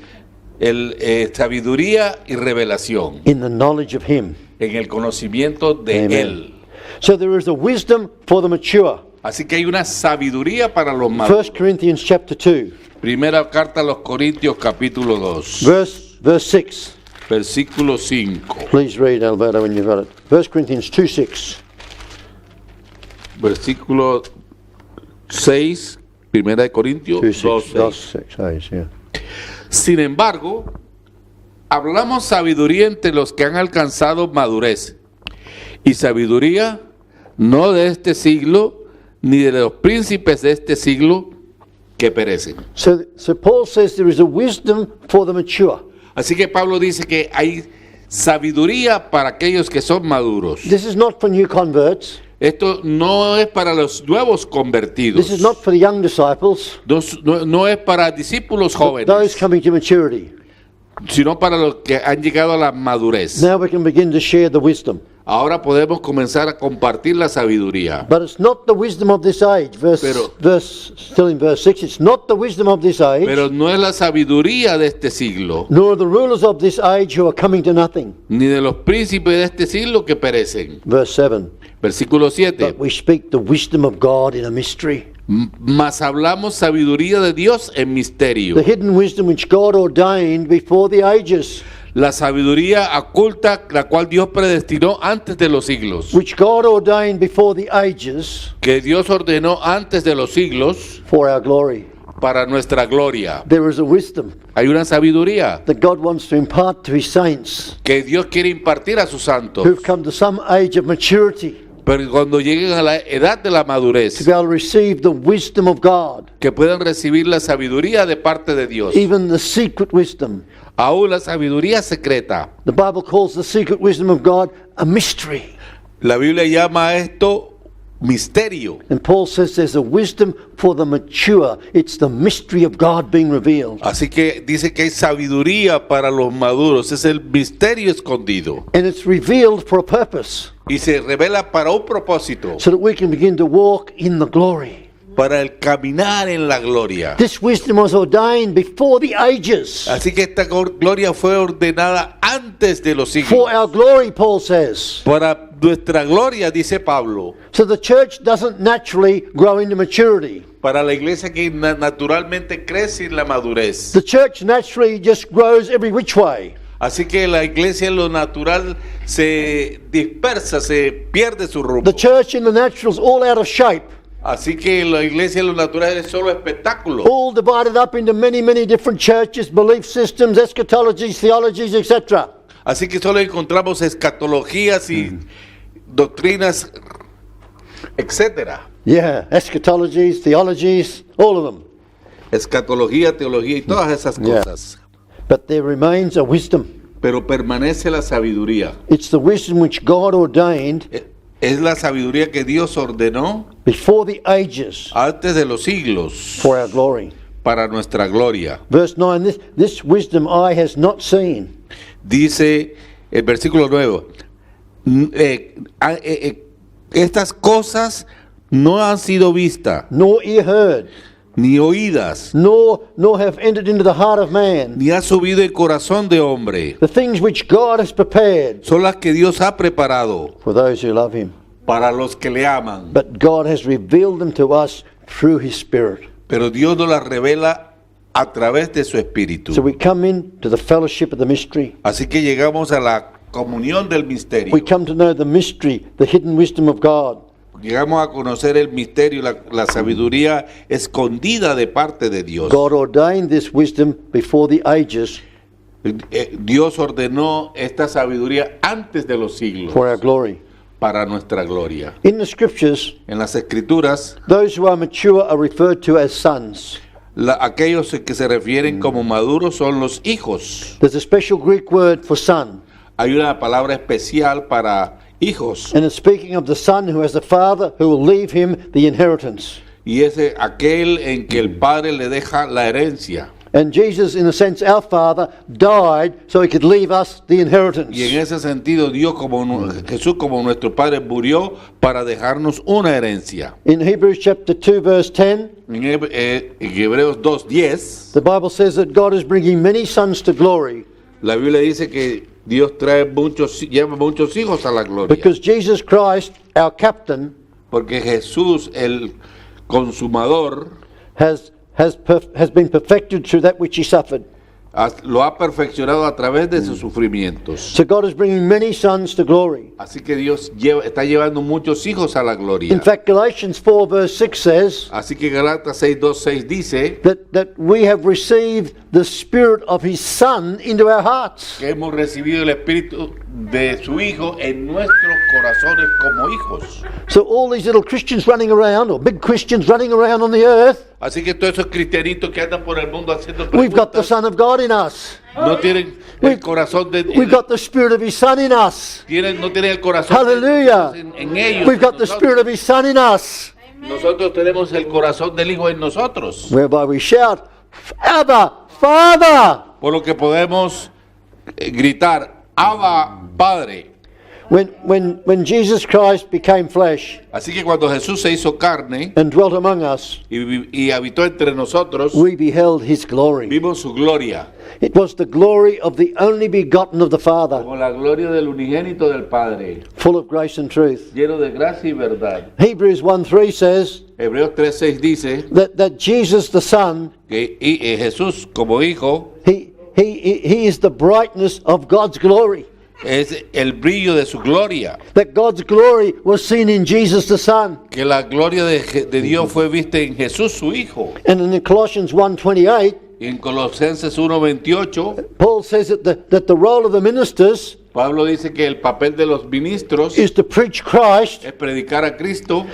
sabiduría y revelación in the knowledge of him. en el conocimiento de Amen. él. So there is a wisdom for the mature. Así que hay una sabiduría para los 1 maduros. Corinthians chapter 2, Primera carta a los Corintios, capítulo 2, verse 6. versículo 5. Please read, Alberto, when you've got it. 1 Corinthians 2:6. Versículo 6, Primera de Corintios 2, 6. 6, yeah. Sin embargo, hablamos sabiduría entre los que han alcanzado madurez, y sabiduría no de este siglo, ni de los príncipes de este siglo que perecen. So Paul says there is a wisdom for the mature. Así que Pablo dice que hay sabiduría para aquellos que son maduros. This is not for new converts. Esto no es para los nuevos convertidos. This is not for the young disciples, No es para discípulos but those jóvenes, coming to maturity. sino para los que han llegado a la madurez. Now we can begin to share the wisdom. Ahora podemos comenzar a compartir la sabiduría. But it's not the wisdom of this age. Still in verse 6, it's not the wisdom of this age, Pero no es la sabiduría de este siglo, nor the rulers of this age who are coming to nothing. ni de los príncipes de este siglo que perecen. Verse 7, Versículo 7. but we speak the wisdom of God in a mystery. Mas hablamos sabiduría de Dios en misterio. The hidden wisdom which God ordained before the ages, La sabiduría oculta, la cual Dios predestinó antes de los siglos. which God ordained before the ages Que Dios ordenó antes de los siglos for our glory. para nuestra gloria. There is a wisdom Hay una sabiduría that God wants to impart to his saints que Dios quiere impartir a sus santos. who've come to some age of maturity Pero cuando lleguen a la edad de la to madurez, be able to receive the wisdom of God, que puedan recibir la sabiduría de parte de Dios. even the secret wisdom. Aún la sabiduría secreta. The Bible calls the secret wisdom of God a mystery. La Biblia llama a esto misterio. And Paul says there's a wisdom for the mature. It's the mystery of God being revealed. Así que dice que hay sabiduría para los maduros. Es el misterio escondido. And it's revealed for a purpose, Y se revela para un propósito. so that we can begin to walk in the glory. Para el caminar en la gloria. This wisdom was ordained before the ages. Así que esta gloria fue ordenada antes de los For siglos. our glory, Paul says. Para nuestra gloria, dice Pablo. So the church doesn't naturally grow into maturity. Para la iglesia que naturalmente crece en la madurez. The church naturally just grows every which way. Así que la iglesia en lo natural se dispersa, se pierde su rumbo. The church in the natural is all out of shape, Así que la iglesia en lo natural es solo espectáculo. all divided up into many, many different churches, belief systems, eschatologies, theologies, etc. Así que solo encontramos escatologías y doctrinas, etcétera. Yeah, eschatologies, theologies, all of them. Escatología, teología y todas esas Yeah. cosas. But there remains a wisdom. Pero permanece la sabiduría. It's the wisdom which God ordained Es la sabiduría que Dios ordenó before the ages antes de los siglos for our glory. para nuestra gloria. Verse 9, this wisdom eye has not seen, Dice el versículo 9, estas cosas no han sido vistas nor ear heard, ni oídas, nor have entered into the heart of man. ni ha subido el corazón de hombre. The things which God has prepared Son las que Dios ha preparado for those who love him. para los que le aman. But God has revealed them to us through his Spirit. Pero Dios nos las revela a través de su Espíritu. So we come into the fellowship of the mystery. Así que llegamos a la comunión del misterio. We come to know the mystery, the hidden wisdom of God. llegamos a conocer el misterio, la sabiduría escondida de parte de Dios. God ordained this wisdom before the ages Dios ordenó esta sabiduría antes de los siglos for our glory. para nuestra gloria. In the scriptures, En las escrituras, those who are mature are referred to as sons. aquellos que se refieren como maduros son los hijos. There's a special Greek word for son, Hay una palabra especial para hijos, and it's speaking of the son who has a father who will leave him the inheritance. y es aquel en que el padre le deja la herencia. And Jesus, in a sense, our father, died so he could leave us the inheritance. Y en ese sentido, Jesús como nuestro padre murió para dejarnos una herencia. In Hebrews chapter 2, verse 10, En Hebreos 2:10, the Bible says that God is bringing many sons to glory la Biblia dice que Dios lleva muchos hijos a la gloria. because Jesus Christ, our captain, Porque Jesús, el consumador, has been perfected through that which he suffered. lo ha perfeccionado a través de sus sufrimientos. So God is bringing many sons to glory. Así que Dios está llevando muchos hijos a la gloria. In fact, Galatians 4, verse 6 says Así que Galatas 6:2-6 dice that we have received the Spirit of His Son into our hearts. que hemos recibido el Espíritu de su Hijo en nuestros corazones como hijos. So all these little Christians running around, or big Christians running around on the earth, Así que todos esos cristianitos que andan por el mundo haciendo we've got the preguntas Son of God in us. no tienen el corazón de We've got the Spirit of His Son in us. no tienen el corazón Hallelujah. en ellos. We've got the Spirit of His Son in us, Nosotros tenemos el corazón del Hijo en nosotros. whereby we shout, Abba, Father. Por lo que podemos gritar, Abba, Padre. When Jesus Christ became flesh Así que cuando Jesús se hizo carne and dwelt among us, y habitó entre nosotros, we beheld His glory. vimos su gloria, It was the glory of the only begotten of the Father, como la gloria del unigénito del Padre, full of grace and truth. lleno de gracia y verdad. Hebrews 1:3 says Hebreos 3:6 dice that Jesus the Son, que Jesús como Hijo he is the brightness of God's glory. es el brillo de su gloria, That God's glory was seen in Jesus the Son. que la gloria de Dios fue vista en Jesús su Hijo. And in Colossians 1:28, Y en Colosenses 1:28, Paul says that the role of the ministers Pablo dice que el papel de los ministros is to preach Christ, es predicar a Cristo,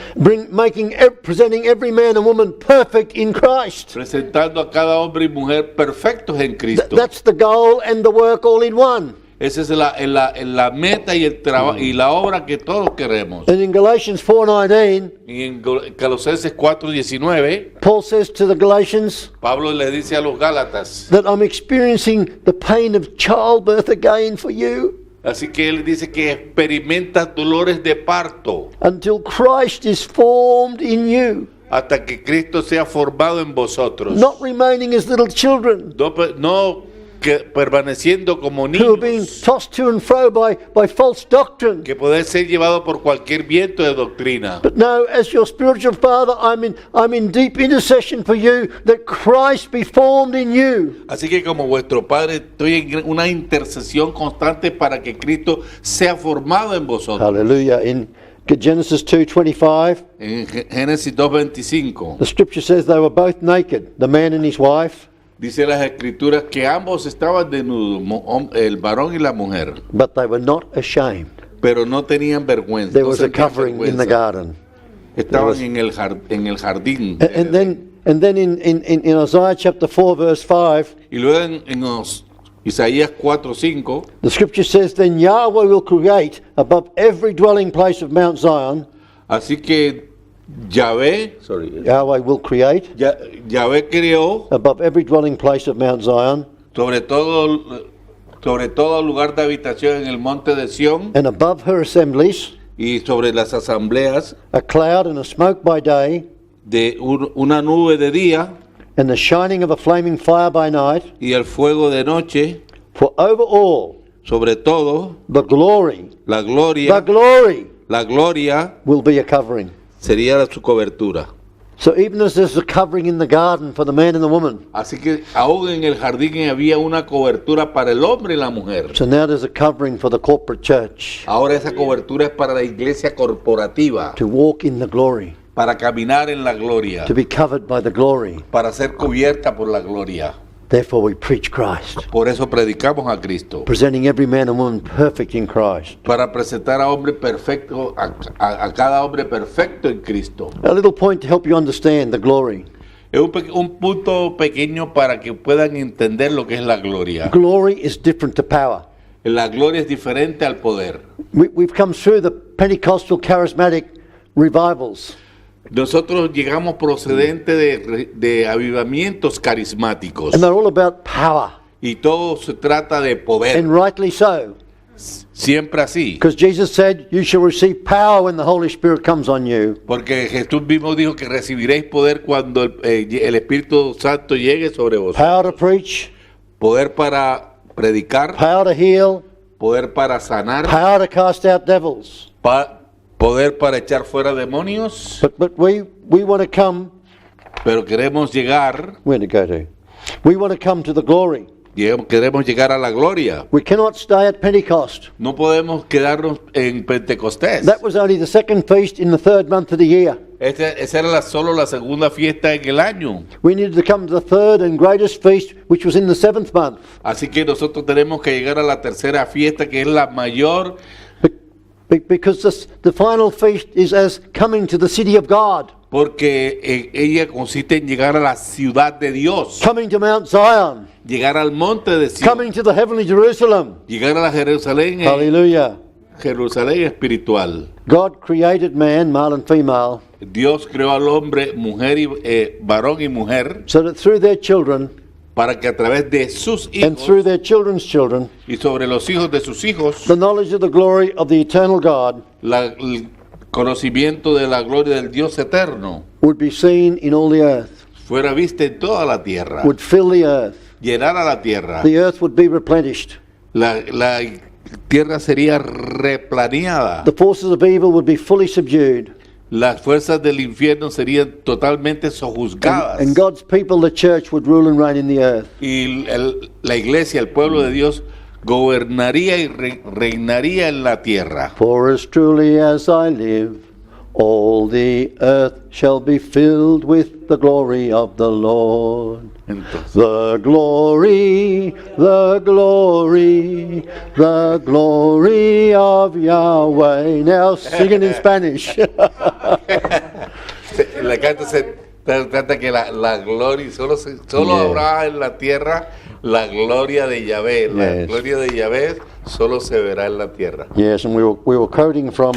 presenting every man and woman perfect in Christ. presentando a cada hombre y mujer perfectos en Cristo. That's the goal and the work all in one. Esa es la meta y el trabajo y la obra que todos queremos. And in Galatians 4:19, Y en Colosenses 4:19, Paul says to the Galatians Pablo le dice a los Gálatas, that I'm experiencing the pain of childbirth again for you así que él dice que experimenta dolores de parto until Christ is formed in you, hasta que Cristo sea formado en vosotros. not remaining as little children No que permaneciendo como who are being niños, tossed to and fro by false doctrine. que puede ser llevado por cualquier viento de doctrina. But no, as your spiritual father, I'm in deep intercession for you that Christ be formed in you. Así que como vuestro Padre, estoy en una intercesión constante para que Cristo sea formado en vosotros. Hallelujah. In Genesis 2:25, En Génesis 2:25 the scripture says they were both naked, the man and his wife, dice las Escrituras que ambos estaban desnudos, el varón y la mujer, but they were not ashamed. pero no tenían vergüenza. There no was a sentían covering in the vergüenza. garden. Estaban en el jardín. And then in Isaiah chapter 4 verse 5, Y luego en Isaías 4:5 the scripture says, then Yahweh will create above every dwelling place of Mount Zion. así que Yahvé Yahweh will create Yahvé creó above every dwelling place of Mount Zion sobre todo lugar de habitación en el monte de Sión and above her assemblies y sobre las asambleas a cloud and a smoke by day de una nube de día and the shining of a flaming fire by night. y el fuego de noche, For over all sobre todo the glory la gloria will be a covering. sería su cobertura. So even as there's a covering in the garden for the man and the woman, Así que aún en el jardín había una cobertura para el hombre y la mujer. so now there's a covering for the corporate church Ahora esa cobertura es para la iglesia corporativa, to walk in the glory, para caminar en la gloria, to be covered by the glory. para ser cubierta por la gloria. Therefore we preach Christ, Por eso predicamos a Cristo, presenting every man and woman perfect in Christ. para presentar a hombre perfecto, a cada hombre perfecto en Cristo. A little point to help you understand the glory. Es un punto pequeño para que puedan entender lo que es la gloria. Glory is different to power. La gloria es diferente al poder. We've come through the Pentecostal charismatic revivals, Nosotros llegamos procedente de avivamientos carismáticos and they're all about power, y todo se trata de poder, and rightly so, siempre así. because Jesus said, "You shall receive power when the Holy Spirit comes on you." Porque Jesús mismo dijo que recibiréis poder cuando el Espíritu Santo llegue sobre vosotros. Power to preach, Poder para predicar, power to heal, poder para sanar, power to cast out devils. poder para echar fuera demonios. But we want to come. Pero queremos llegar, Where to go to? We want to come to the glory. queremos llegar a la gloria. We cannot stay at Pentecost. No podemos quedarnos en Pentecostés. That was only the second feast in the third month of the year. Esa era solo la segunda fiesta en el año. We needed to come to the third and greatest feast, which was in the seventh month. Así que nosotros tenemos que llegar a la tercera fiesta, que es la mayor, Because the final feast is as coming to the city of God, porque ella consiste en llegar a la ciudad de Dios, coming to Mount Zion, llegar al monte de Sion, coming to the heavenly Jerusalem. llegar a la Jerusalén, Hallelujah. Jerusalén espiritual. God created man, male and female, Dios creó al hombre, mujer y varón y mujer, so that through their children para que a través de sus and through hijos their children's children, y sobre los hijos de sus hijos, the knowledge of the glory of the eternal God el conocimiento de la gloria del Dios eterno would be seen in all the earth, fuera vista en toda la tierra, would fill the earth. llenara la tierra. The earth would be replenished. La tierra sería replaneada. The forces of evil would be fully subdued. Las fuerzas del infierno serían totalmente sojuzgadas. And God's people, the church, would rule and reign in the earth. Y la iglesia, el pueblo de Dios, gobernaría y reinaría en la tierra. For as truly as I live, all the earth shall be filled with the glory of the Lord. Entonces, The glory, the glory, the glory of Yahweh. Now singing in Spanish. la carta se trata que la gloria, solo Yeah. habrá en la tierra la gloria de Yahvé. La Yes. gloria de Yahvé solo se verá en la tierra. Yes, and we were quoting from,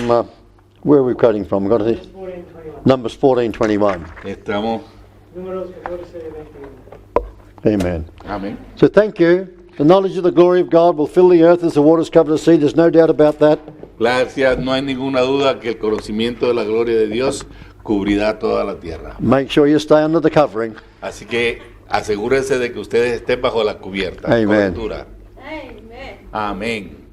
where are we quoting from? We've got it here. Numbers 14:21. Estamos, Números 14, 21. Amen. amén. So thank you. The knowledge of the glory of God will fill the earth as the waters cover the sea. There's no doubt about that. Gracias, no hay ninguna duda que el conocimiento de la gloria de Dios cubrirá toda la tierra. Make sure you stay under the covering. Así que asegúrense de que ustedes estén bajo la cubierta. Amen. Cobertura. Amen. Amén.